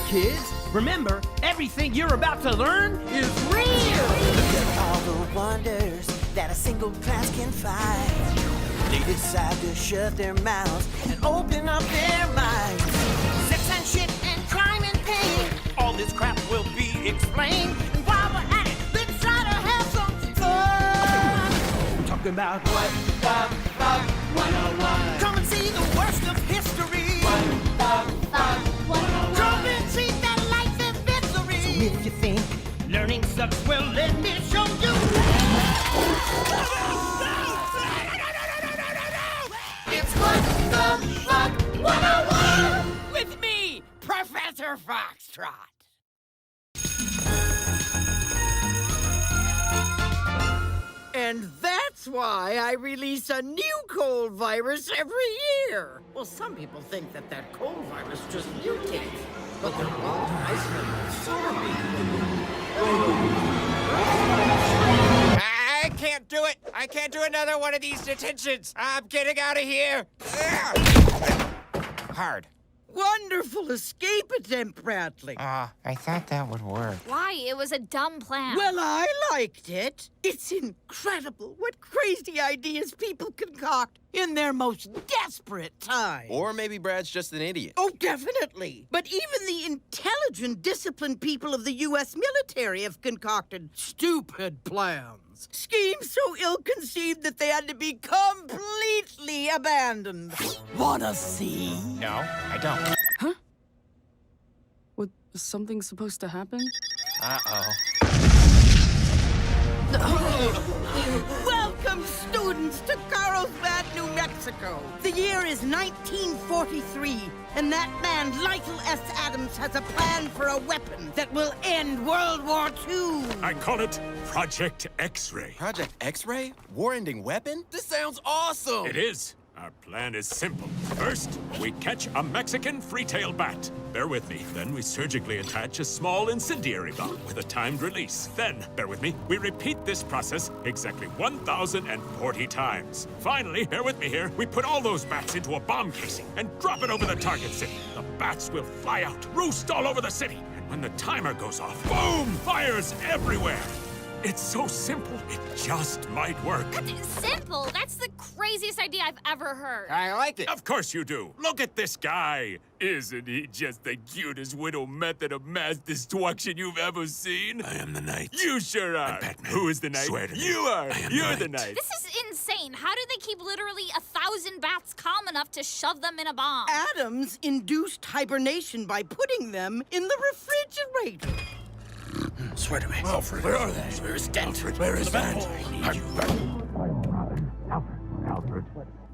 kids. Remember, everything you're about to learn is real. Look at all the wonders that a single class can find. They decide to shut their mouths and open up their minds. Sex and shit and crime and pain. All this crap will be explained. And while we're at it, let's try to have some fun. Talking about what the fuck 101. Come and see the worst of history. What the fuck 101. Come and see that life is misery. So if you think learning sucks, well, let me show you. It's What the Fuck 101! With me, Professor Foxtrot. And that's why I release a new cold virus every year. Well, some people think that that cold virus just mutates, but they're all I can't do it! I can't do another one of these detentions! I'm getting out of here! Hard. Wonderful escape attempt, Bradley. I thought that would work. Why? It was a dumb plan. Well, I liked it. It's incredible what crazy ideas people concoct in their most desperate time. Or maybe Brad's just an idiot. Oh, definitely. But even the intelligent, disciplined people of the U.S. military have concocted stupid plans. Schemes so ill-conceived that they had to be completely abandoned. Wanna see? No, I don't. Huh? Was something supposed to happen? Uh-oh. Welcome, students, to Carlsbad, New Mexico. The year is 1943, and that man, Lytle S. Adams, has a plan for a weapon that will end World War II. I call it Project X-Ray. Project X-Ray? War-ending weapon? This sounds awesome! It is. Our plan is simple. First, we catch a Mexican free-tail bat. Bear with me. Then we surgically attach a small incendiary bomb with a timed release. Then, bear with me, we repeat this process exactly 1,040 times. Finally, bear with me here, we put all those bats into a bomb casing and drop it over the target city. The bats will fly out, roost all over the city, and when the timer goes off, boom! Fires everywhere! It's so simple, it just might work. That's simple. That's the craziest idea I've ever heard. I like it. Of course you do. Look at this guy. Isn't he just the cutest widow method of mass destruction you've ever seen? I am the Knight. You sure are. I'm Batman. Who is the Knight? Swear to me. You are. I am You're the the Knight. Knight. This is insane. How do they keep literally 1,000 bats calm enough to shove them in a bomb? Adams induced hibernation by putting them in the refrigerator. Swear to me. Alfred. Where are they? Where is Dent? Alfred, where is Dent?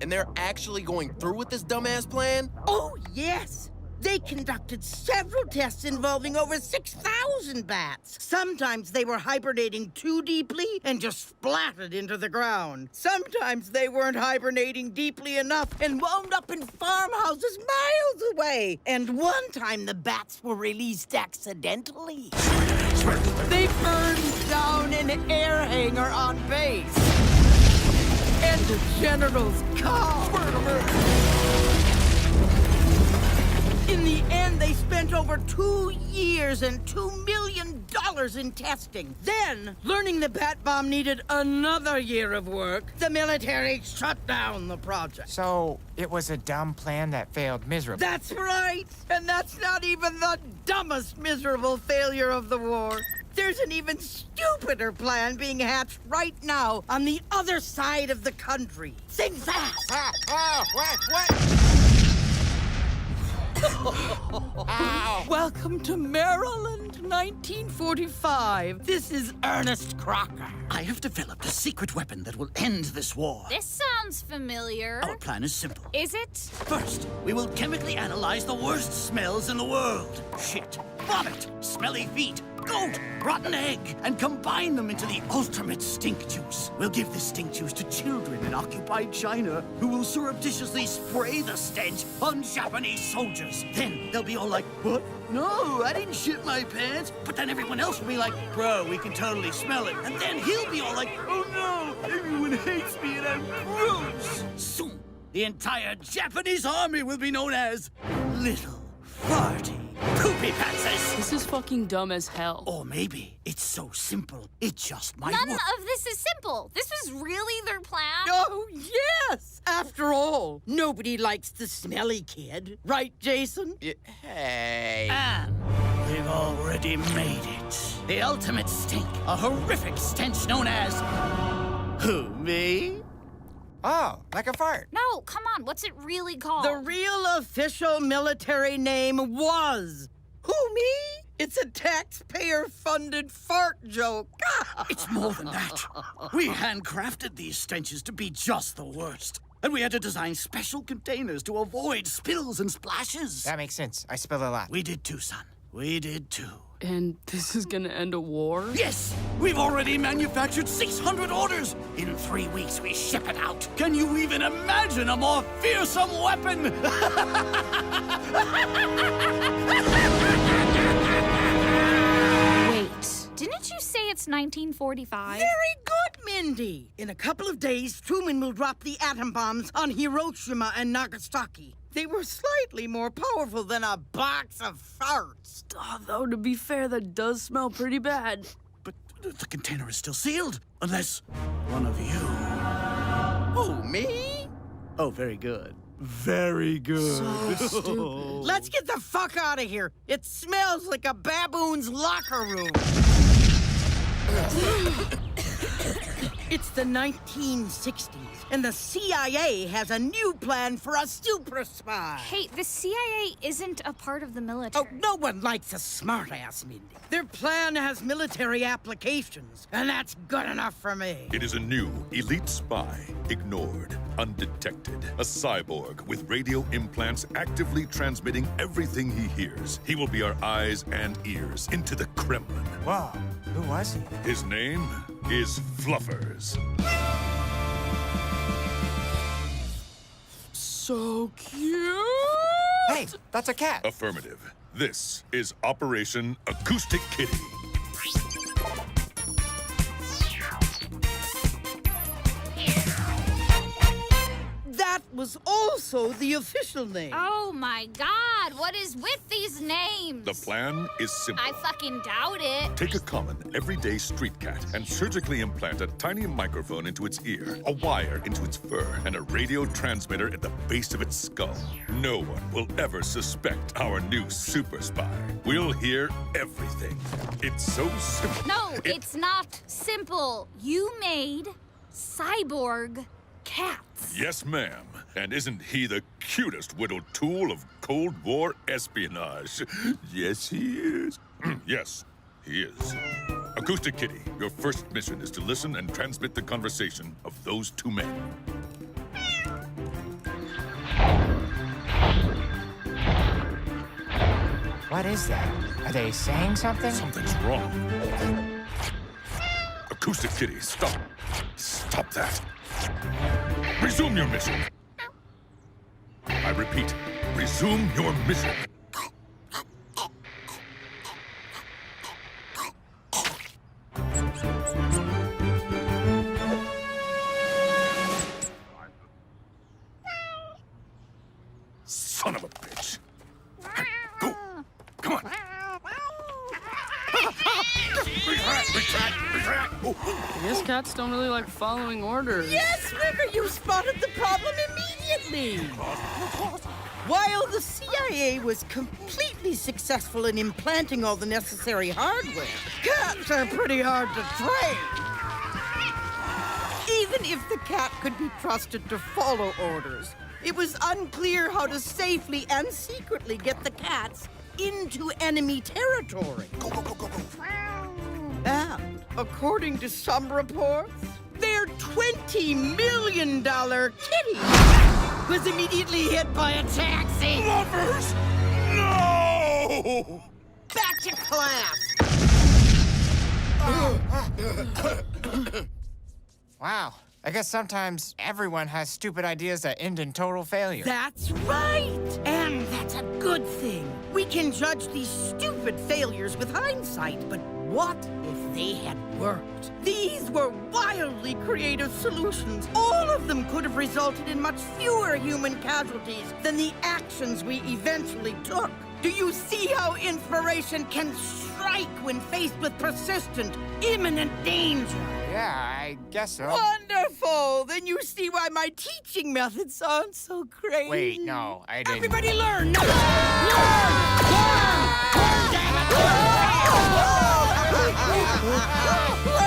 And they're actually going through with this dumbass plan? Oh, yes. They conducted several tests involving over 6,000 bats. Sometimes they were hibernating too deeply and just splattered into the ground. Sometimes they weren't hibernating deeply enough and wound up in farmhouses miles away. And one time the bats were released accidentally. They burned down an air hangar on base. And the general's car. In the end, they spent over 2 years and $2 million in testing. Then, learning the bat bomb needed another year of work, the military shut down the project. So, it was a dumb plan that failed miserably. That's right! And that's not even the dumbest miserable failure of the war. There's an even stupider plan being hatched right now on the other side of the country. Think fast! What? Ow. Welcome to Maryland, 1945. This is Ernest Crocker. I have developed a secret weapon that will end this war. This sounds familiar. Our plan is simple. Is it? First, we will chemically analyze the worst smells in the world. Shit, vomit, smelly feet, goat, rotten egg, and combine them into the ultimate stink juice. We'll give this stink juice to children in occupied China who will surreptitiously spray the stench on Japanese soldiers. Then they'll be all like, what? No, I didn't shit my pants. But then everyone else will be like, bro, we can totally smell it. And then he'll be all like, oh no, everyone hates me and I'm gross. Soon, the entire Japanese army will be known as Little Farty Poopy me, Patsy. This is fucking dumb as hell. Or maybe it's so simple, it just might None work. of this is simple. This was really their plan. Oh, yes! After all, nobody likes the smelly kid. Right, Jason? Hey. And we've already made it. The ultimate stink, a horrific stench known as... Who, me? Oh, like a fart. No, come on. What's it really called? The real official military name was... Who, me? It's a taxpayer-funded fart joke. It's more than that. We handcrafted these stenches to be just the worst. And we had to design special containers to avoid spills and splashes. That makes sense. I spill a lot. We did too, son. We did too. And this is gonna end a war? Yes! We've already manufactured 600 orders! In 3 weeks, we ship it out. Can you even imagine a more fearsome weapon? Wait, didn't you say it's 1945? Very good, Mindy. In a couple of days, Truman will drop the atom bombs on Hiroshima and Nagasaki. They were slightly more powerful than a box of farts. Though, to be fair, that does smell pretty bad. But the container is still sealed, unless one of you... Who, me? Oh, very good. Very good. So stupid. Let's get the fuck out of here. It smells like a baboon's locker room. It's the 1960s, and the CIA has a new plan for a super spy. Hey, the CIA isn't a part of the military. Oh, no one likes a smartass, Mindy. Their plan has military applications, and that's good enough for me. It is a new elite spy, ignored, undetected, a cyborg with radio implants actively transmitting everything he hears. He will be our eyes and ears into the Kremlin. Whoa, who was he? His name is Fluffers. So cute! Hey, that's a cat. Affirmative. This is Operation Acoustic Kitty. That was also the official name. Oh my god, what is with these names? The plan is simple. I fucking doubt it. Take a common, everyday street cat and surgically implant a tiny microphone into its ear, a wire into its fur, and a radio transmitter at the base of its skull. No one will ever suspect our new super spy. We'll hear everything. It's so simple. No, it's not simple. You made cyborg cats. Yes, ma'am. And isn't he the cutest whittled tool of Cold War espionage? Yes, he is. Yes, he is. Acoustic Kitty, your first mission is to listen and transmit the conversation of those two men. What is that? Are they saying something? Something's wrong. Acoustic Kitty, stop. Stop that. Resume your mission. I repeat, resume your mission. Son of a bitch. Go. Come on. Retract. I guess cats don't really like following orders. Yes, River, you spotted the problem immediately. While the CIA was completely successful in implanting all the necessary hardware, cats are pretty hard to train. Even if the cat could be trusted to follow orders, it was unclear how to safely and secretly get the cats into enemy territory. Go. And, according to some reports, their $20 million kitty was immediately hit by a taxi. Lovers! No! Back to class. Wow. I guess sometimes everyone has stupid ideas that end in total failure. That's right. And that's a good thing. We can judge these stupid failures with hindsight, but what if they had worked? These were wildly creative solutions. All of them could have resulted in much fewer human casualties than the actions we eventually took. Do you see how inspiration can strike when faced with persistent, imminent danger? Yeah, I guess so. Wonderful! Then you see why my teaching method sounds so crazy. Wait, no, I didn't. Everybody learn! Now! Learn! Learn! Learn! Damn it!